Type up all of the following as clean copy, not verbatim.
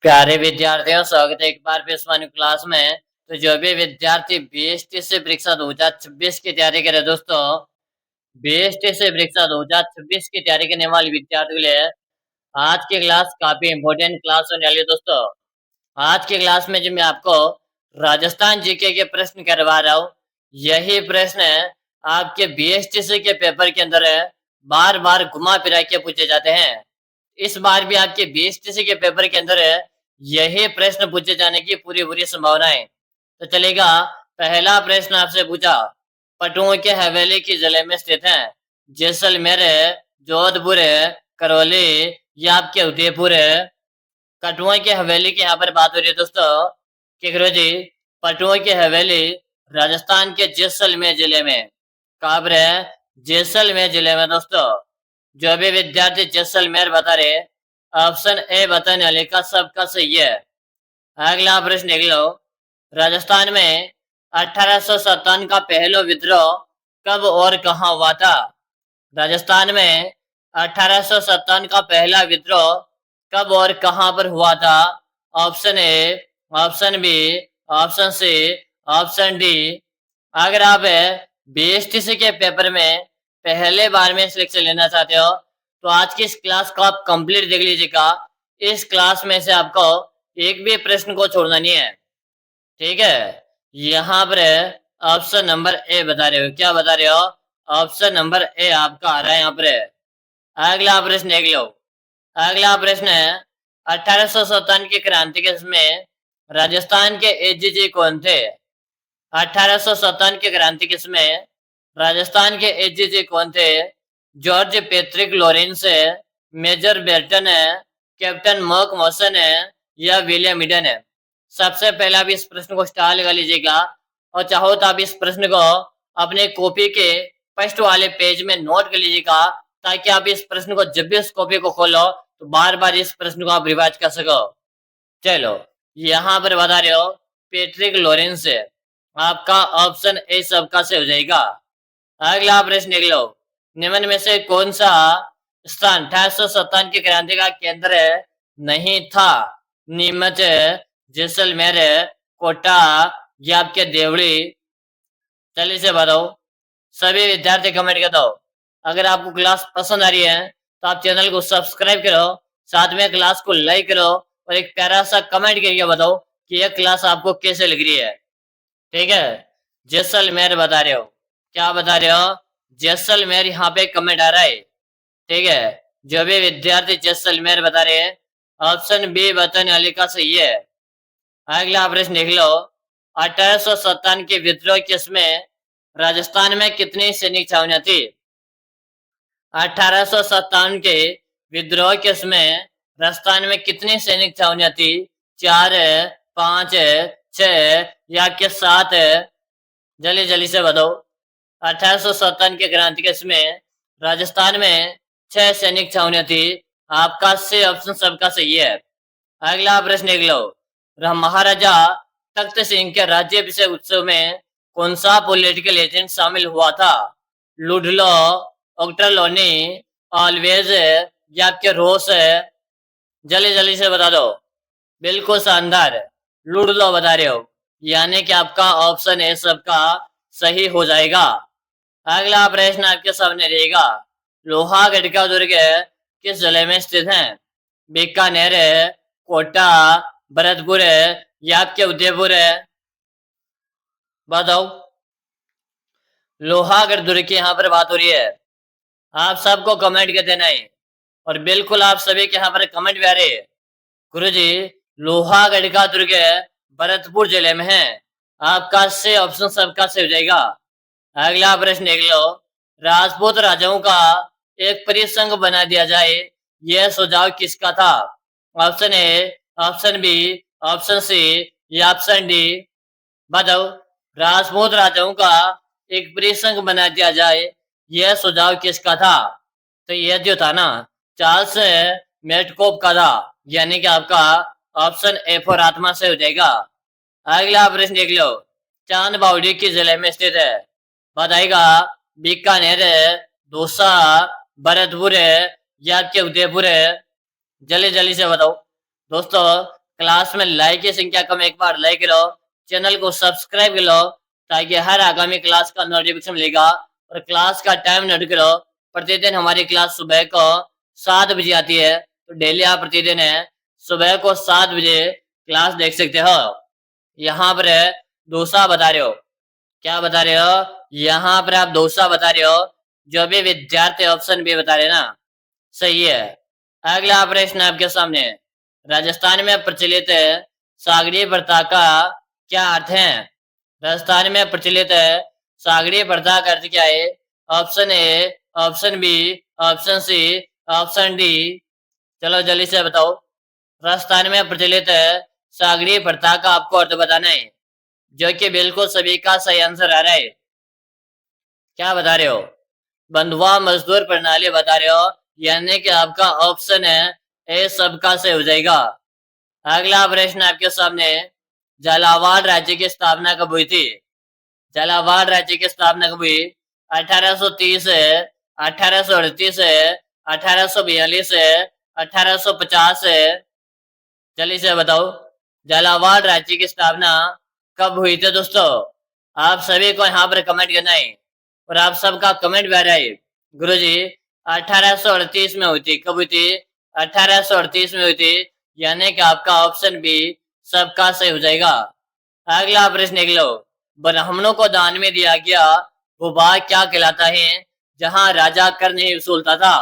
प्यारे विद्यार्थियों, स्वागत है एक बार फिर इस क्लास में। तो जो भी विद्यार्थी बीएसटी से परीक्षा 2026 की तैयारी करे दोस्तों, बीएसटी से परीक्षा 2026 की तैयारी करने वाले विद्यार्थियों के लिए आज की क्लास काफी इंपॉर्टेंट क्लास होने वाली है दोस्तों। आज की क्लास में जो मैं आपको राजस्थान जीके के प्रश्न करवा रहा हूँ, यही प्रश्न आपके बीएसटीसी के पेपर के अंदर बार बार घुमा फिरा के पूछे जाते हैं। इस बार भी आपके बीएसटीसी के पेपर के अंदर यही प्रश्न पूछे जाने की पूरी पूरी संभावना है। तो चलेगा, पहला प्रश्न आपसे पूछा, पटुओं के हवेली की जिले में स्थित है? जैसलमेर, जोधपुर, करौली या आपके उदयपुर? कटुआ की हवेली की यहाँ पर बात हो रही है दोस्तों। क्या करो जी, पटुआ की हवेली राजस्थान के जैसलमेर जिले में। कहाँ पर है? जैसलमेर जिले में दोस्तों। जो भी विद्यार्थी जैसलमेर बता रहे, ऑप्शन ए बताने वाले का सबका सही है। अगला प्रश्न देख लो, राजस्थान में 1857 का पहला विद्रोह कब और कहाँ हुआ था? राजस्थान में 1857 का पहला विद्रोह कब और कहां पर हुआ था? Option A, option B, option C, option D. अगर आप बीएसटीसी के पेपर में पहले बार में सिलेक्शन लेना चाहते हो तो आज की इस क्लास को आप कंप्लीट देख लीजिएगा। इस क्लास में से आपको एक भी प्रश्न को छोड़ना नहीं है, ठीक है। यहाँ पर ऑप्शन नंबर ए बता रहे हो, क्या बता रहे हो? ऑप्शन नंबर ए आपका आ रहा है यहाँ पर। अगला प्रश्न देख लो। अगला प्रश्न है, 1857 की क्रांति के समय राजस्थान के एजीजी कौन थे? 1857 की क्रांति के समय राजस्थान के एजीजी कौन थे? जॉर्ज पैट्रिक लॉरेंस है, मेजर बेल्टन है, कैप्टन मॉक मॉसन है या विलियम ईडन है? सबसे पहले आप इस प्रश्न को स्टार लगा लीजिएगा और चाहो तो आप इस प्रश्न को अपने कॉपी के फर्स्ट वाले पेज में नोट कर लीजिएगा, ताकि आप इस प्रश्न को जब भी इस कॉपी को खोलो तो बार बार इस प्रश्न को आप रिवाइज कर सको। चलो, यहाँ पर बता रहे हो पैट्रिक लॉरेंस है। आपका ऑप्शन ए सबका से हो जाएगा। अगला प्रश्न देख लो, निम्न में से कौन सा स्थान 1857 की क्रांति का केंद्र नहीं था? नीमच, जैसलमेर, कोटा या आपके देवड़ी? जल्दी से बताओ, सभी विद्यार्थी कमेंट कर दो। अगर आपको क्लास पसंद आ रही है तो आप चैनल को सब्सक्राइब करो, साथ में क्लास को लाइक करो और एक प्यारा सा कमेंट करके बताओ कि यह क्लास आपको कैसे लग रही है, ठीक है। जैसलमेर बता रहे हो, क्या बता रहे हो? जैसलमेर यहाँ पे कमेंट आ रहा है, ठीक है। जो भी विद्यार्थी जैसलमेर बता रहे हैं, ऑप्शन बी बताने वाले का सही है। अगला प्रश्न देख लो, 1857 के विद्रोह के समय राजस्थान में कितनी सैनिक छावनियां थी? 1857 के विद्रोह के समय राजस्थान में कितनी सैनिक छावनियां थी? 4, 5, 6 या के 7? जल्दी जल्दी से बताओ। 1857 के क्रांति के समय राजस्थान में 6 सैनिक छावनियां थी। आपका से ऑप्शन सबका सही है। अगला प्रश्न देख लो, महाराजा तख्त सिंह के राज्याभिषेक उत्सव में कौन सा पॉलिटिकल एजेंट शामिल हुआ था? लुडलो, ऑक्टरलोनी, ऑलवेज या आपके रोस? जल्दी जल्दी से बता दो। बिल्कुल शानदार, लुडलो बता रहे हो, यानी कि आपका ऑप्शन ए सबका सही हो जाएगा। अगला प्रश्न आपके सामने रहेगा, लोहागढ़ का दुर्ग किस जिले में स्थित है? बीकानेर, कोटा, भरतपुर या आपके उदयपुर? बताओ। लोहागढ़ दुर्ग की यहाँ पर बात हो रही है। आप सबको कमेंट कर देना है और बिल्कुल आप सभी के यहाँ पर कमेंट भी आ रहे हैं। गुरुजी, लोहागढ़ का दुर्ग भरतपुर जिले में है। आपका से ऑप्शन सबका से हो जाएगा। अगला प्रश्न देख लो, राजपूत राजाओं का एक परिसंघ बना दिया जाए, यह सुझाव किसका था? Option A, option B, option C या ऑप्शन डी? बताओ। राजपूत राजाओं का एक परिसंघ बना दिया जाए, यह सुझाव किसका था? तो यह जो था ना, चार्ल्स मेटकोप का था, यानी कि आपका ऑप्शन ए फॉर आत्मा से हो जाएगा। अगला प्रश्न देख लो, चांद बावड़ी किस जिले में स्थित है? बताएगा बीकानेर, दौसा, भरतपुर या आपके उदयपुर? जल्दी जल्दी से बताओ दोस्तों। क्लास में लाइक की संख्या कम, एक बार लाइक करो, चैनल को सब्सक्राइब कर लो ताकि हर आगामी क्लास का नोटिफिकेशन मिलेगा। और क्लास का टाइम नोट करो, प्रतिदिन हमारी क्लास सुबह को 7 बजे आती है, तो डेली आप प्रतिदिन है सुबह को 7 बजे क्लास देख सकते हो। यहाँ पर दूसरा बता रहे हो, क्या बता रहे हो, यहाँ पर आप दूसरा बता रहे हो, जो भी विद्यार्थी ऑप्शन बी बता रहे ना, सही है। अगला प्रश्न आपके सामने, राजस्थान में प्रचलित सागरी प्रथा का क्या अर्थ है? राजस्थान में प्रचलित सागरी प्रथा का अर्थ क्या है? Option A, option B, option C, option D. चलो जल्दी से बताओ। राजस्थान में प्रचलित सागरी प्रथा का आपको अर्थ बताना है, जो कि बिल्कुल सभी का सही आंसर आ रहा है। क्या बता रहे हो? बंधुआ मजदूर प्रणाली बता रहे हो, यानी कि आपका ऑप्शन है ए सबका सही हो जाएगा। अगला प्रश्न आपके सामने, झालावाड़ राज्य की स्थापना कब हुई थी? झालावाड़ राज्य की स्थापना कब हुई? 1830 है, 1838 है, 1842 है, 1850 है। जल्दी से बताओ, झालावाड़ राज्य की स्थापना कब हुई थी दोस्तों? आप सभी को यहाँ पर कमेंट करना है और आप सबका कमेंट भी आ रहा है। गुरुजी 1838 में हुई थी। कब हुई थी? 1838 में हुई थी, यानी कि आपका ऑप्शन बी सबका सही हो जाएगा। अगला प्रश्न देख लो, ब्राह्मणों को दान में दिया गया वो भाग क्या कहलाता है जहां राजा कर नहीं वसूलता था?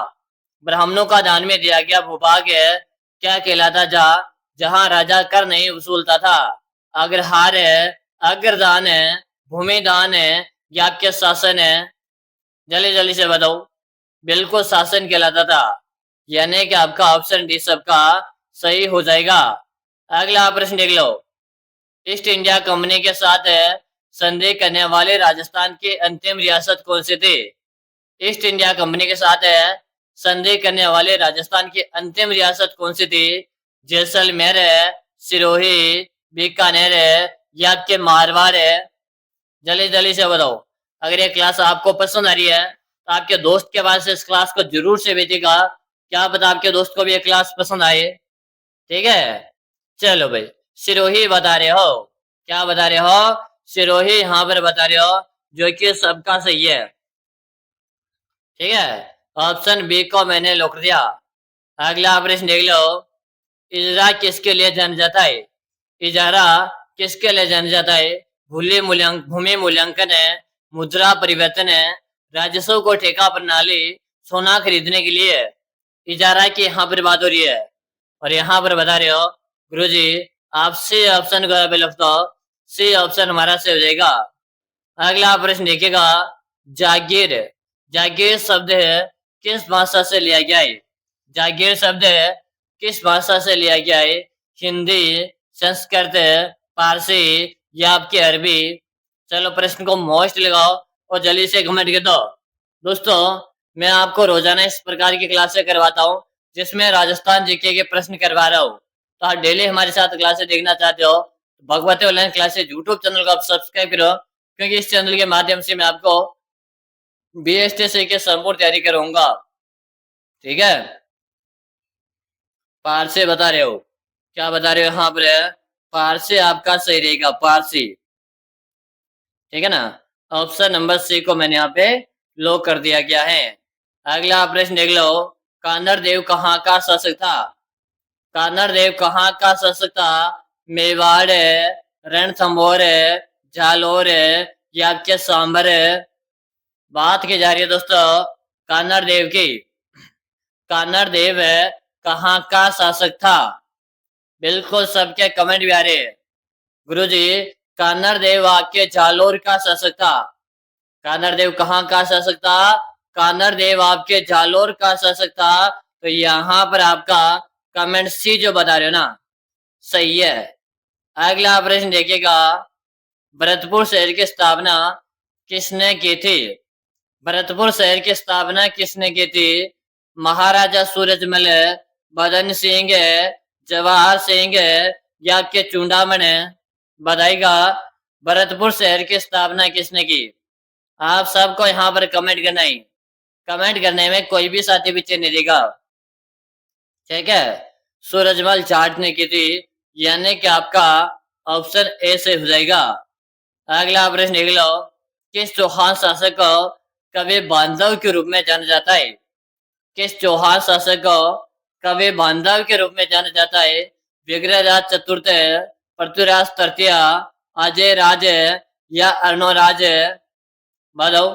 ब्राह्मणों का दान में दिया गया भूभाग क्या कहलाता जहां राजा कर नहीं वसूलता था? अग्रहार है, अग्रदान है, भूमिदान है या आपके शासन है? जल्दी जल्दी से बताओ। बिल्कुल शासन कहलाता था, यानी कि आपका ऑप्शन डी सबका सही हो जाएगा। अगला प्रश्न देख लो, ईस्ट इंडिया कंपनी के साथ संधि करने वाले राजस्थान की अंतिम रियासत कौन सी थी? ईस्ट इंडिया कंपनी के साथ संधि करने वाले राजस्थान की अंतिम रियासत कौन सी थी? जैसलमेर है, सिरोही, बीकानेर है या आपके मारवाड़ है? जल्दी जल्दी से बताओ। अगर ये क्लास आपको पसंद आ रही है तो आपके दोस्त के पास इस क्लास को जरूर से भेजिएगा, क्या पता आपके दोस्त को भी ये क्लास पसंद आए। ठीक है, चलो भाई, सिरोही बता रहे हो, क्या बता रहे हो? सिरोही यहाँ पर बता रहे हो, जो कि सबका सही है। ठीक है, ऑप्शन बी को मैंने लिख दिया। अगला प्रश्न देख लो, इजरा किसके लिए जाना जाता है? इजारा किसके लिए जाना जाता है? भूमि मूल्यांकन है, मुद्रा परिवर्तन है, राजस्व को ठेका प्रणाली, सोना खरीदने के लिए। इजारा की यहाँ पर बात हो रही है और यहाँ पर बता रहे हो गुरुजी आप सी ऑप्शन को लिख दो, सी ऑप्शन हमारा से हो जाएगा। अगला प्रश्न देखिएगा, जागीर, जागीर शब्द है किस भाषा से लिया गया है? जागीर शब्द है किस भाषा से लिया गया है? हिंदी, संस्कृत, पारसी या आपकी अरबी? चलो प्रश्न को मोस्ट लगाओ और जल्दी से कमेंट कर दो। दोस्तों मैं आपको रोजाना इस प्रकार की क्लासें करवाता हूँ जिसमें राजस्थान जीके के प्रश्न करवा रहा हूँ। तो आप डेली हमारे साथ क्लासें देखना चाहते हो तो Bhagwati online classes YouTube channel को आप सब्सक्राइब करो, क्योंकि इस चैनल के माध्यम से मैं आपको बीएसटीसी की संपूर्ण तैयारी करूंगा। ठीक है, पारसी बता रहे हो, क्या बता रहे हो यहाँ पर? पारसी आपका सही रहेगा, पारसी। ठीक है ना, ऑप्शन नंबर सी को मैंने यहाँ पे लॉक कर दिया गया है। अगला प्रश्न देख लो, कानर देव कहाँ का शासक था? कानर देव कहाँ का शासक था? मेवाड़ है, रणथंभौर है, जालोर है या आपके सांबर है? बात की जा रही है दोस्तों कानर देव की। कानर देव कहाँ का शासक था? बिल्कुल सबके कमेंट भी आ रहे हैं। गुरुजी कानर देव आपके जालोर का शासक था। कानर देव कहाँ का शासक था? कानर देव आपके जालोर का शासक था। तो यहाँ पर आपका कमेंट सी जो बता रहे हो ना, सही है। अगला प्रश्न देखिएगा, भरतपुर शहर की स्थापना किसने की थी? भरतपुर शहर की स्थापना किसने की थी? महाराजा सूरजमल, बदन सिंह, जवाहर सिंह या आपके चूड़ामण? बताइएगा भरतपुर शहर की स्थापना किसने की? आप सबको यहाँ पर कमेंट करना है, कमेंट करने में कोई भी साथी पीछे नहीं रहेगा। ठीक है, सूरजमल जाट ने की थी यानी कि आपका ऑप्शन ए से हो जाएगा। अगला प्रश्न देख लो, किस चौहान शासक को कवि बांधव के रूप में जाना जाता है? किस चौहान शासक को कवि बांधव के रूप में जाना जाता है? विग्रहराज चतुर्थ, पृथ्वीराज तृतीय, अजय राज या अर्णोराज? बताओ,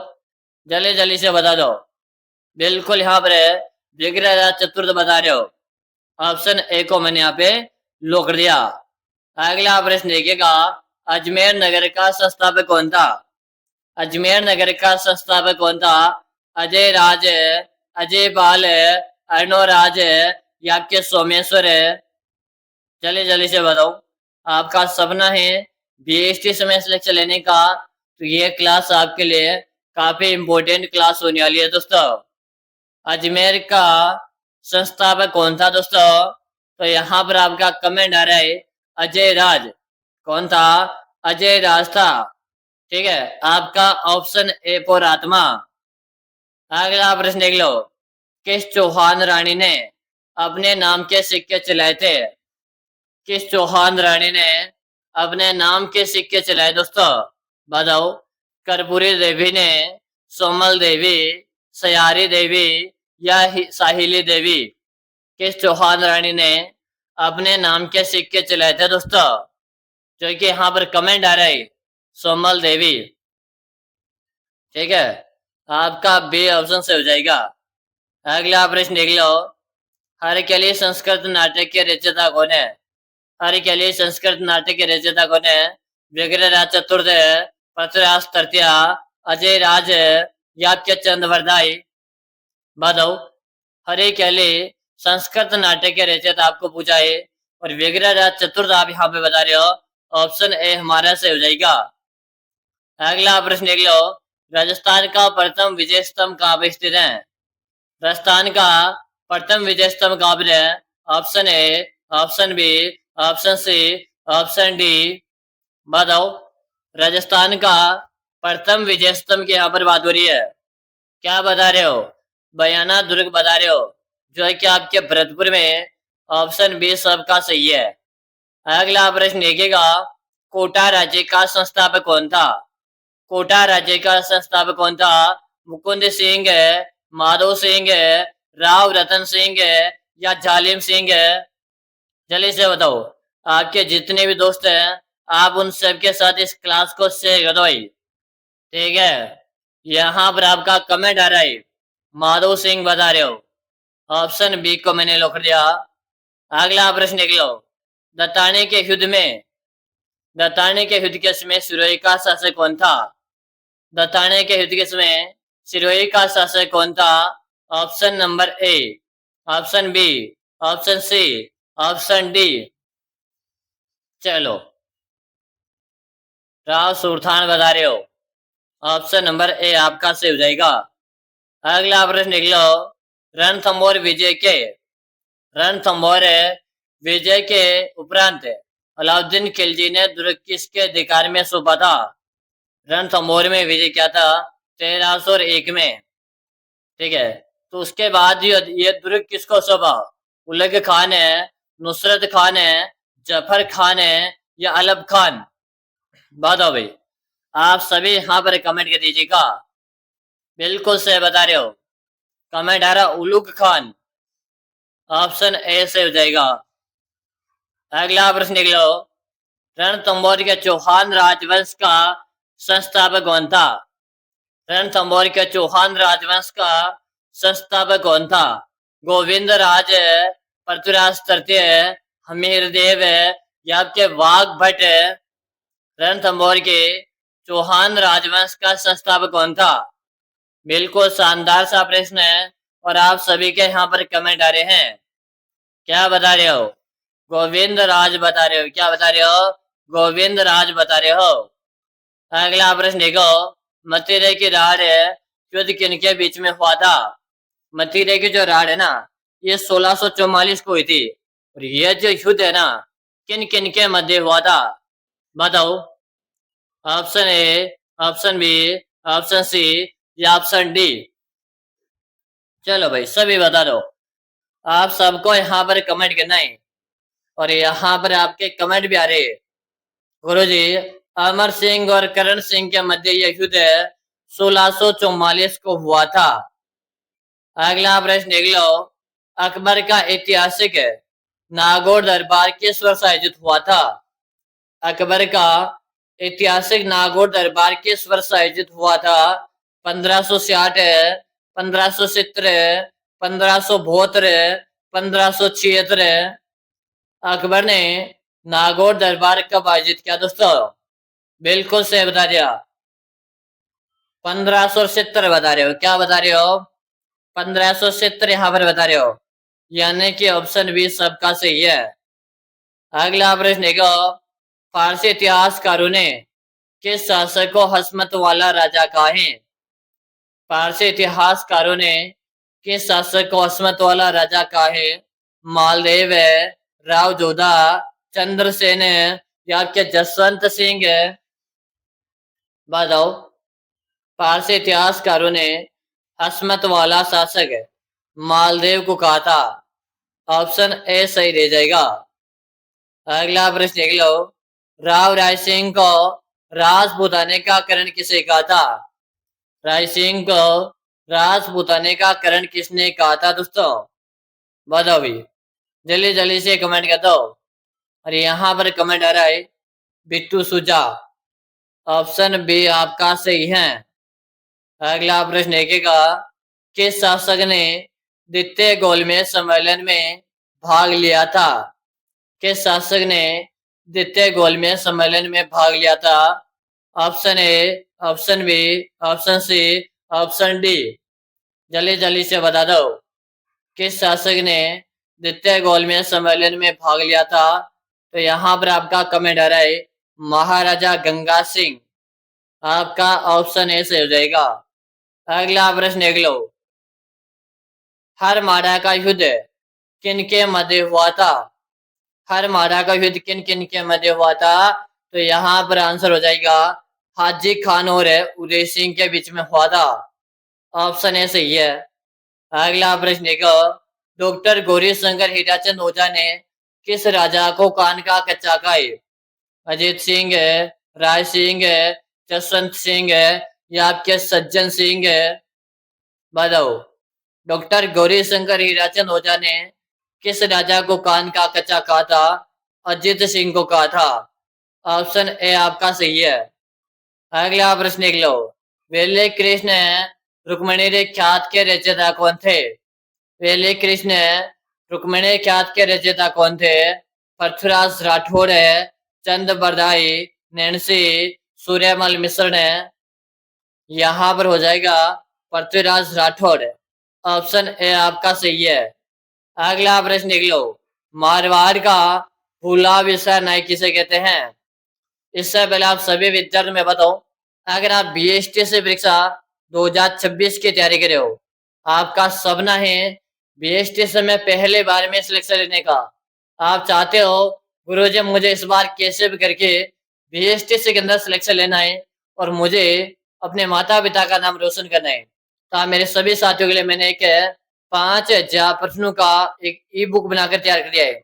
जल्दी जल्दी से बता दो। बिल्कुल यहाँ पर विग्रहराज चतुर्थ बता रहे हो। ऑप्शन ए को मैंने यहाँ पे लो कर दिया। अगला प्रश्न देखिएगा, अजमेर नगर का संस्थापक कौन था? अजमेर नगर का संस्थापक कौन था? अजय राज, अजय पाल, अर्णोराज या के सोमेश्वर? जल्दी जल्दी से बताओ। आपका सपना है बीएसटी में सिलेक्शन लेने का, तो ये क्लास आपके लिए काफी इम्पोर्टेंट क्लास होने वाली है दोस्तों। अजमेर का संस्थापक कौन था दोस्तों? तो यहाँ पर आपका कमेंट आ रहा है अजय राज। कौन था? अजय राज था। ठीक है, आपका ऑप्शन ए फॉर आत्मा। अगला प्रश्न देख लो, किस चौहान रानी ने अपने नाम के सिक्के चलाए थे? किस चौहान रानी ने अपने नाम के सिक्के चलाए दोस्तों? बताओ। कर्पूरी देवी ने, सोमल देवी, सयारी देवी या साहिली देवी? किस चौहान रानी ने अपने नाम के सिक्के चलाए थे दोस्तों? जो कि यहाँ पर कमेंट आ रहा है सोमल देवी। ठीक है, आपका बी ऑप्शन से हो जाएगा। अगला प्रश्न देख लो, हरकेली संस्कृत नाटक के रचयिता कौन है? हरकेली संस्कृत नाटक के रचयिता कौन है? विग्रहराज चतुर्थ, पृथ्वीराज तृतीय, अजय राज या के चंद्रवरदाई? बताओ। हरकेली संस्कृत नाटक के रचयिता आपको पूछा है और विग्रहराज चतुर्थ आप यहाँ पे बता रहे हो। ऑप्शन ए हमारा से हो जाएगा। अगला प्रश्न देख लो, राजस्थान का प्रथम विजय स्तंभ कहाँ पे स्थित है? राजस्थान का प्रथम विजय स्तंभ कहाँ पर है? Option A, option B, option C, option D? बताओ। राजस्थान का प्रथम विजय स्तंभ की यहाँ पर बात हो रही है। क्या बता रहे हो? बयाना दुर्ग बता रहे हो, जो है कि आपके भरतपुर में। ऑप्शन बी सबका सही है। अगला प्रश्न देखिएगा, कोटा राज्य का संस्थापक कौन था? कोटा राज्य का संस्थापक कौन था? मुकुंद सिंह, माधव सिंह, राव रतन सिंह या जालिम सिंह? जल्दी से बताओ। आपके जितने भी दोस्त हैं, आप उन सबके साथ इस क्लास को शेयर कर दो भाई। ठीक है, यहाँ पर आपका कमेंट आ रहा है माधव सिंह बता रहे हो। ऑप्शन बी को मैंने लिख दिया। अगला प्रश्न देख लो, दत्ताने के युद्ध में, दत्ताने के युद्ध के समय सिरोही का शासक कौन था? दत्ताने के युद्ध के समय सिरोही का शासक कौन था? Option number A, option B, option C, option D? चलो, राव सुरथान बता रहे हो। ऑप्शन नंबर ए आपका से हो जाएगा। अगला प्रश्न देख लो, रणथंभौर विजय के, रणथंभौर विजय के उपरांत अलाउद्दीन खिलजी ने दुर्ग किसके अधिकार में सौंपा था? रणथंभौर में विजय क्या था 1301 में। ठीक है, तो उसके बाद ये दुर्ग किसको सौंपा? उलग खान है, नुसरत खान है, जफर खान है या अलब खान? बताओ भाई। आप सभी यहाँ पर कमेंट कर दीजिएगा। बिल्कुल से बता रहे हो। कमेंट आ रहा उलुग खान। ऑप्शन ए से हो जाएगा। अगला प्रश्न देख लो, रणथंभौर के चौहान राजवंश का संस्थापक कौन था? रणथंभौर के चौहान राजवंश का संस्थापक कौन था? गोविंद राज, पृथ्वीराज तृतीय, हमीर देव या आपके वाघ भट्ट? रणथंभौर के चौहान राजवंश का संस्थापक कौन था? बिल्कुल शानदार सा प्रश्न है और आप सभी के यहाँ पर कमेंट आ रहे हैं। क्या बता रहे हो? गोविंद राज बता रहे हो। क्या बता रहे हो? गोविंद राज बता रहे हो। अगला प्रश्न देखो, मथुरा की राड़ युद्ध किनके बीच में हुआ था? मथुरा की जो राड़ है ना, ये 1644 को हुई थी और ये जो युद्ध है ना, किन किन के मध्य हुआ था? बताओ। Option A, option B, option C या ऑप्शन डी? चलो भाई, सभी बता दो। आप सबको यहाँ पर कमेंट करना है। और यहाँ पर आपके कमेंट भी आ रहे हैं। गुरुजी, अमर सिंह और करण सिंह के मध्य यह युद्ध 1644 को हुआ था। अगला प्रश्न देख लो। अकबर का ऐतिहासिक नागौर दरबार किस वर्ष आयोजित हुआ था? अकबर का ऐतिहासिक नागौर दरबार किस वर्ष आयोजित हुआ था? 1560, 1570, 1572, 1576। अकबर ने नागौर दरबार कब आयोजित किया दोस्तों? बिल्कुल सही बता दिया, 1570 बता रहे हो। क्या बता रहे हो? 1570 यहाँ पर बता रहे हो, यानी कि ऑप्शन बी सबका सही है। अगला प्रश्न देखो। फारसी इतिहासकारों ने किस शासक को हसमत वाला राजा कहा है? फारसी इतिहासकारों ने किस शासक को हसमत वाला राजा कहा है? मालदेव है, राव जोधा, चंद्रसेन है, या आपके जसवंत सिंह है? बताओ। फारसी इतिहासकारों ने हसमत वाला शासक मालदेव को कहा था। ऑप्शन ए सही रह जाएगा। अगला प्रश्न देख लो। राव राय सिंह को राजपूताने का करण किसे कहा था? राय सिंह को राजपूताने का करण किसने कहा था दोस्तों? बताओ भी, जल्दी जल्दी से कमेंट कर दो। और यहाँ पर कमेंट आ रहा है बिट्टू सुजा। ऑप्शन बी आपका सही है। अगला प्रश्न देखेगा। किस शासक ने द्वितीय गोलमेज सम्मेलन में भाग लिया था? किस शासक ने द्वितीय गोलमेज सम्मेलन में भाग लिया था? Option A, option B, option C, option D. जल्दी जल्दी से बता दो। किस शासक ने द्वितीय गोलमेज सम्मेलन में भाग लिया था? तो यहाँ पर आपका कमेंट आ रहा है महाराजा गंगा सिंह। आपका ऑप्शन ए से हो जाएगा। अगला प्रश्न देख लो। हर माड़ा का युद्ध किन के मध्य हुआ था? हर माड़ा का युद्ध किन किन के मध्य हुआ था? तो यहाँ पर आंसर हो जाएगा हाजी खान और उदय सिंह के बीच में हुआ था। ऑप्शन ए सही है। अगला प्रश्न देखो। डॉक्टर गौरी शंकर हीराचंद ओझा ने किस राजा को कान का कच्चा खाए? अजीत सिंह है, राय सिंह है, जसवंत सिंह है, या आपके सज्जन सिंह है? बताओ। डॉक्टर गौरी शंकर हीराचंद ओझा ने किस राजा को कान का कच्चा कहा था? अजीत सिंह को कहा था। ऑप्शन ए आपका सही है। अगला प्रश्न देख लो। वेले कृष्ण रुक्मणी रे ख्यात के रचयिता कौन थे? वेले कृष्ण रुक्मणी ख्यात के रचयिता कौन थे? पृथ्वीराज राठौड़ है, चंद बरदाई, नैन्सी, सूर्यमल मिश्र ने? यहाँ पर हो जाएगा पृथ्वीराज राठौड़। ऑप्शन ए आपका सही है। अगला प्रश्न देख लो। मारवाड़ का भूला विषय नाई किसे कहते हैं? इससे पहले आप सभी विद्यार्थियों में बताओ, अगर आप बीएसटी से परीक्षा 2026 की तैयारी कर रहे हो, आपका सपना है बीएसटी से में पहले बार में सिलेक्शन लेने का, आप चाहते हो गुरुजी मुझे इस बार कैसे भी करके बीएसटी से के अंदर सिलेक्शन लेना है और मुझे अपने माता पिता का नाम रोशन करना है, तो आप मेरे सभी साथियों के लिए मैंने एक 5000 प्रश्नों का एक ई बुक बनाकर तैयार किया है।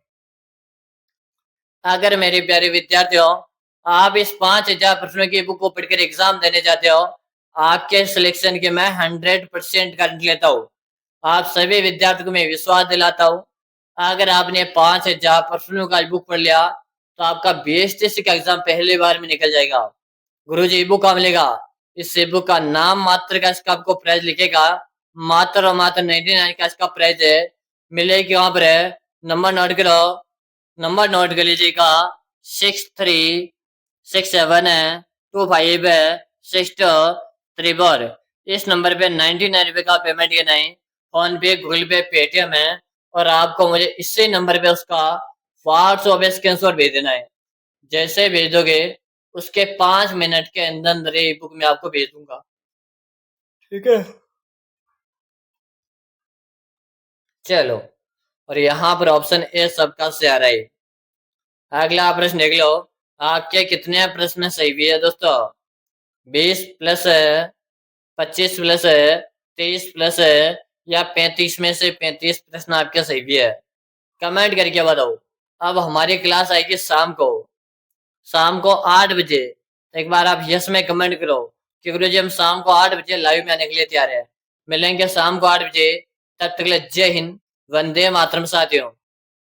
अगर मेरे प्यारे विद्यार्थियों आप इस 5000 प्रश्नों की बुक को पढ़कर एग्जाम देने जाते हो, आपके सिलेक्शन के मैं 100% गारंटी लेता हूँ। आप सभी विद्यार्थियों को मैं विश्वास दिलाता हूँ, अगर आपने 5000 प्रश्नों का बुक पढ़ लिया तो आपका बीएसटीसी का एग्जाम पहली बार में निकल जाएगा। गुरुजी ई बुक कहाँ मिलेगा? इस ई बुक का नाम मात्र का इसका आपको प्राइस लिखेगा, मात्र और मात्र 99 का इसका प्राइस है। मिलेगी वहां पर है, नंबर नोट करो, नंबर नोट कर लीजिएगा 63672564। इस नंबर पे 99 रुपए का पेमेंट करना है। फोन पे, गूगल पे, पेटीएम है, और आपको मुझे इसी नंबर पे उसका व्हाट्सएप पे स्क्रीनशॉट भेज देना है। जैसे भेज दोगे उसके 5 मिनट के अंदर अंदर ये बुक मैं आपको भेज दूंगा, ठीक है? चलो, और यहाँ पर ऑप्शन ए सबका से आ रहा है। अगला प्रश्न देख लो। आपके कितने प्रश्न सही भी है दोस्तों? 20 प्लस है, 25 प्लस है, 23 प्लस है, या 35 में से 35 प्रश्न आपके सही भी है? कमेंट करके बताओ। अब हमारी क्लास आएगी शाम को 8 बजे। एक बार आप यस में कमेंट करो कि गुरुजी हम शाम को 8 बजे लाइव में आने के लिए तैयार है। मिलेंगे शाम को 8 बजे। तब तक के लिए जय हिंद, वंदे मातरम साथियों।